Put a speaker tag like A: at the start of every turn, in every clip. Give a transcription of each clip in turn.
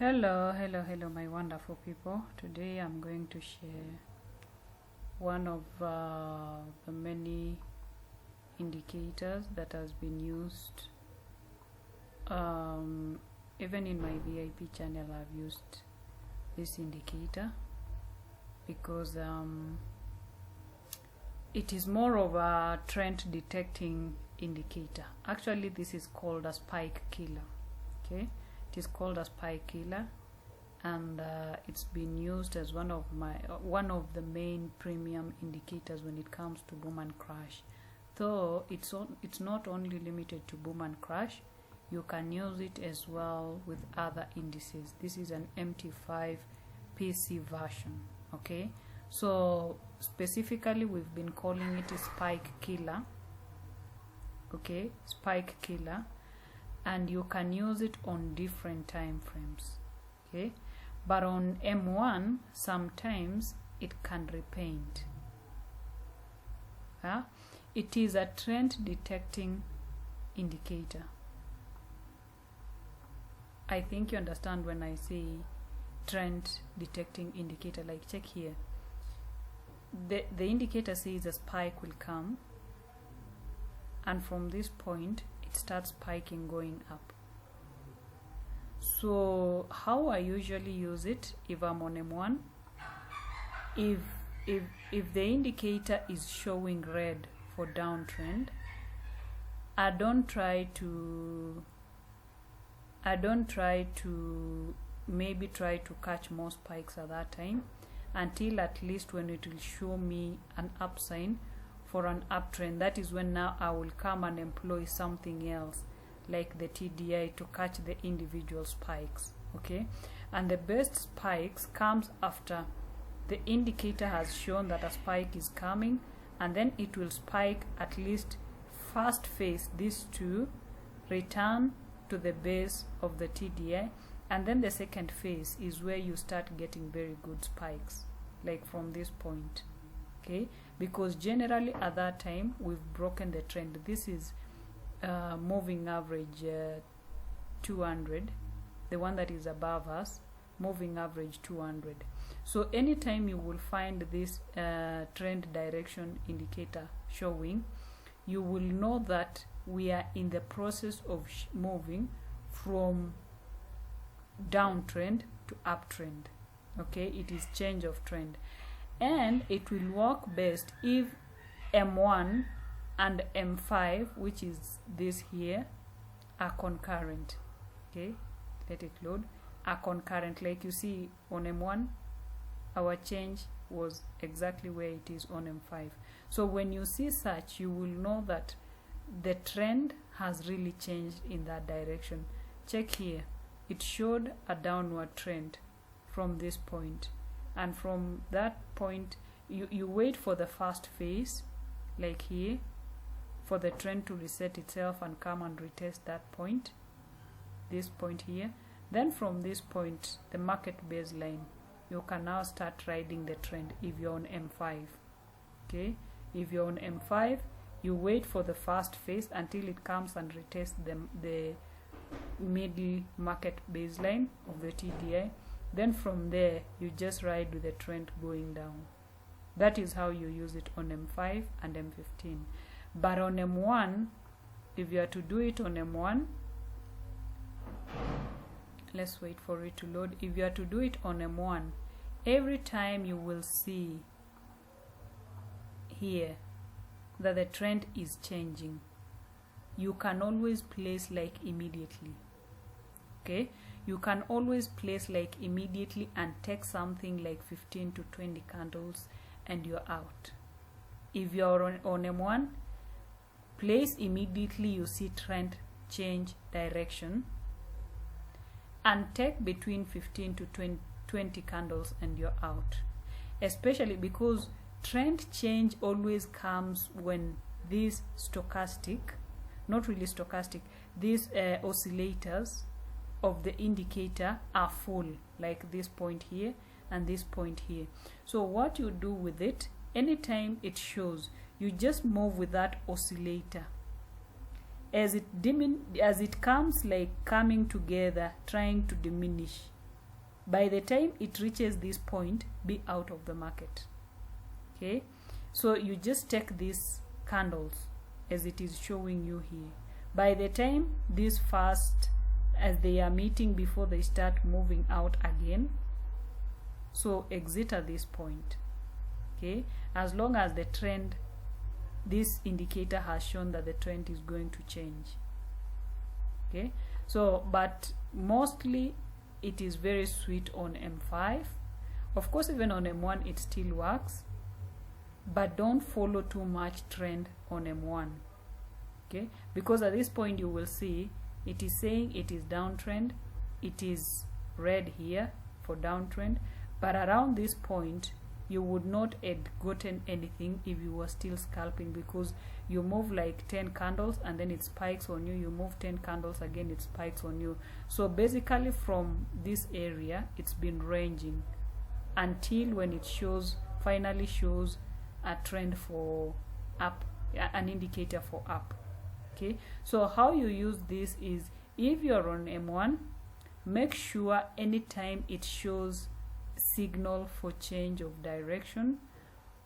A: Hello, my wonderful people. Today I'm going to share one of the many indicators that has been used. Even in my VIP channel, I've used this indicator because it is more of a trend detecting indicator. Actually, this is called a spike killer. Okay. It is called a spike killer, and it's been used as one of the main premium indicators when it comes to boom and crash. Though it's not only limited to boom and crash, you can use it as well with other indices. This is an MT5 PC version. Okay, so specifically we've been calling it a spike killer. Okay, spike killer. And you can use it on different time frames. Okay, but on M1 sometimes it can repaint. It is a trend detecting indicator. I think you understand when I say trend detecting indicator. Like, check here, the indicator says a spike will come, and from this point starts spiking going up. So how I usually use it, if I'm on M1, if the indicator is showing red for downtrend, I don't try to maybe try to catch more spikes at that time, until at least when it will show me an up sign for an uptrend. That is when now I will come and employ something else like the TDI to catch the individual spikes. Okay, and the best spikes comes after the indicator has shown that a spike is coming, and then it will spike at least first phase, these two, return to the base of the TDI, and then the second phase is where you start getting very good spikes, like from this point. Okay, because generally at that time we've broken the trend. This is moving average 200, the one that is above us, moving average 200. So anytime you will find this trend direction indicator showing, you will know that we are in the process of moving from downtrend to uptrend. Okay, it is change of trend. And it will work best if M1 and M5, which is this here, are concurrent. Okay, let it load. Are concurrent. Like you see on M1, our change was exactly where it is on M5. So when you see such, you will know that the trend has really changed in that direction. Check here, it showed a downward trend from this point. And from that point, you wait for the first phase, like here, for the trend to reset itself and come and retest that point, this point here. Then from this point, the market baseline, you can now start riding the trend if you're on M5. Okay, if you're on M5, you wait for the first phase until it comes and retests the middle market baseline of the TDI. Then from there, you just ride with the trend going down. That is how you use it on M5 and M15. But on M1, if you are to do it on M1, let's wait for it to load. If you are to do it on M1, every time you will see here that the trend is changing, you can always place like immediately. Okay, you can always place like immediately and take something like 15 to 20 candles and you're out. If you're on M1, place immediately, you see trend change direction, and take between 15 to 20 candles and you're out. Especially because trend change always comes when these stochastic, not really stochastic, these oscillators of the indicator are full, like this point here and this point here. So what you do with it, anytime it shows, you just move with that oscillator. As it comes, like coming together, trying to diminish, By the time it reaches this point, be out of the market. Okay, so you just take these candles as it is showing you here. By the time this first, as they are meeting before they start moving out again, so exit at this point. Okay, as long as the trend, this indicator has shown that the trend is going to change. Okay, so but mostly it is very sweet on M5. Of course, even on M1 it still works, but don't follow too much trend on M1. Okay, because at this point you will see it is saying it is downtrend, it is red here for downtrend, but around this point you would not have gotten anything if you were still scalping, because you move like 10 candles and then it spikes on you, you move 10 candles again, it spikes on you. So basically from this area it's been ranging until when it shows, finally shows a trend for up, an indicator for up. Okay, so how you use this is, if you're on M1, make sure anytime it shows signal for change of direction,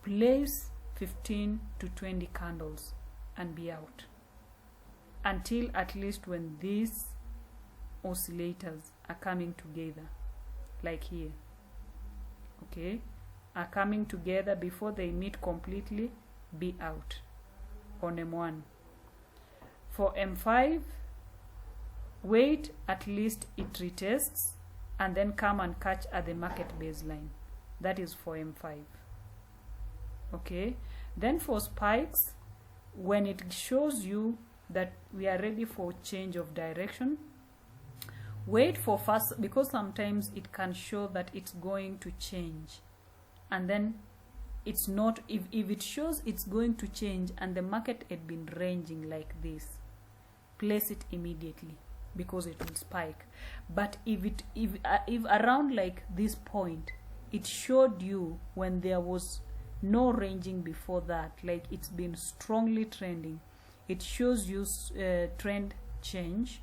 A: place 15 to 20 candles and be out until at least when these oscillators are coming together, like here. Okay, are coming together. Before they meet completely, be out on M1. For M5, wait at least it retests and then come and catch at the market baseline. That is for M5. Okay, then for spikes, when it shows you that we are ready for change of direction, wait for fast, because sometimes it can show that it's going to change and then it's not. If it shows it's going to change and the market had been ranging like this, place it immediately, because it will spike. But if around like this point it showed you when there was no ranging before that, like it's been strongly trending, it shows you trend change,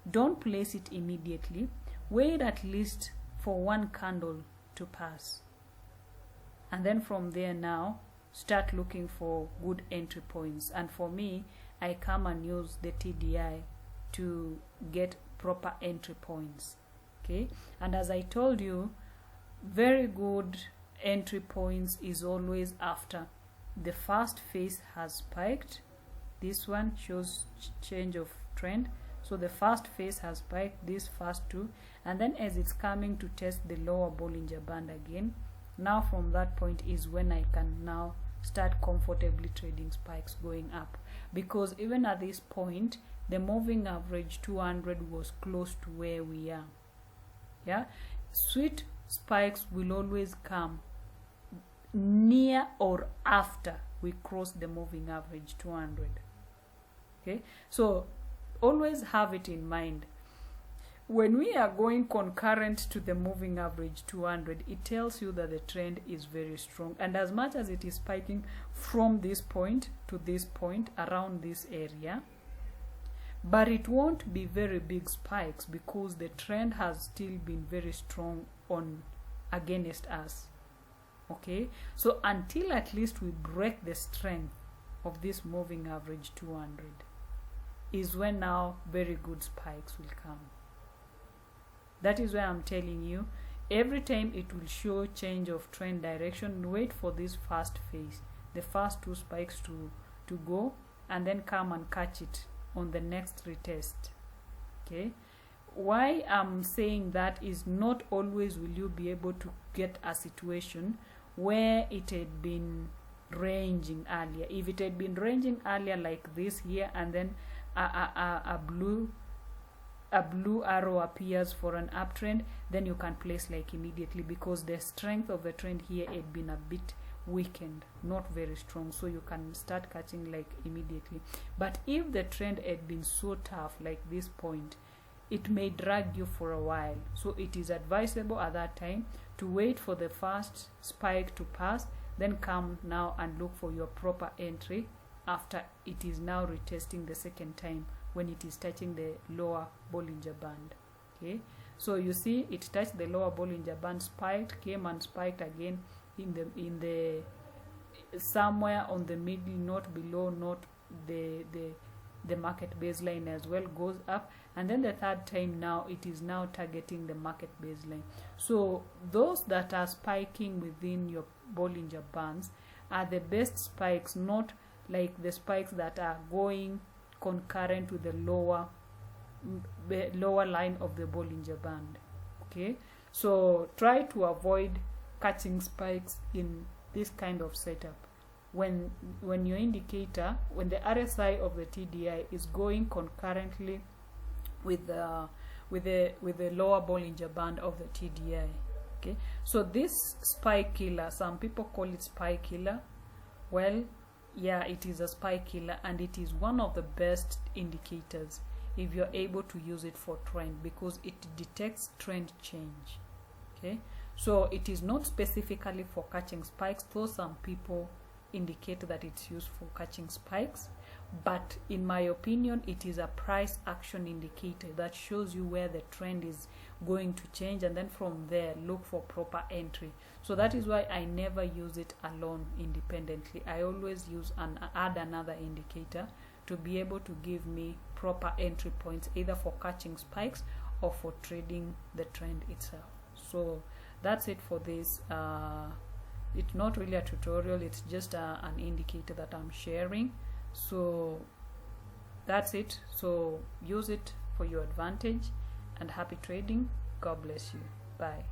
A: don't place it immediately. Wait at least for one candle to pass, and then from there now start looking for good entry points. And for me, I come and use the TDI to get proper entry points. Okay, and as I told you, very good entry points is always after the first phase has spiked. This one shows change of trend, so the first phase has spiked, these first two, and then as it's coming to test the lower Bollinger Band again, now from that point is when I can now start comfortably trading spikes going up, because even at this point the moving average 200 was close to where we are. Yeah, sweet spikes will always come near or after we cross the moving average 200. Okay, so always have it in mind. When we are going concurrent to the moving average 200, it tells you that the trend is very strong, and as much as it is spiking from this point to this point around this area, but it won't be very big spikes because the trend has still been very strong on against us. Okay, so until at least we break the strength of this moving average 200 is when now very good spikes will come. That is why I'm telling you, every time it will show change of trend direction, wait for this first phase, the first two spikes to go, and then come and catch it on the next retest. Okay, why I'm saying that is not always will you be able to get a situation where it had been ranging earlier. If it had been ranging earlier like this here, and then a blue arrow appears for an uptrend, then you can place like immediately, because the strength of the trend here had been a bit weakened, not very strong, so you can start catching like immediately. But if the trend had been so tough like this point, it may drag you for a while, so it is advisable at that time to wait for the first spike to pass, then come now and look for your proper entry after it is now retesting the second time when it is touching the lower Bollinger Band. Okay, so you see it touched the lower Bollinger Band, spiked, came and spiked again in the somewhere on the middle, not below, not the market baseline as well, goes up, and then the third time now it is now targeting the market baseline. So those that are spiking within your Bollinger Bands are the best spikes, not like the spikes that are going concurrent with the lower line of the Bollinger Band. Okay, so try to avoid catching spikes in this kind of setup. When your indicator, when the RSI of the TDI is going concurrently with the lower Bollinger Band of the TDI. Okay, so this spike killer, some people call it spike killer. Well, yeah, it is a spike killer, and it is one of the best indicators if you're able to use it for trend, because it detects trend change. Okay, so it is not specifically for catching spikes, though some people indicate that it's used for catching spikes, but in my opinion it is a price action indicator that shows you where the trend is going to change, and then from there look for proper entry. So that is why I never use it alone independently. I always use and add another indicator to be able to give me proper entry points, either for catching spikes or for trading the trend itself. So that's it for this. It's not really a tutorial, it's just an indicator that I'm sharing. So that's it. So use it for your advantage, and happy trading. God bless you. Bye.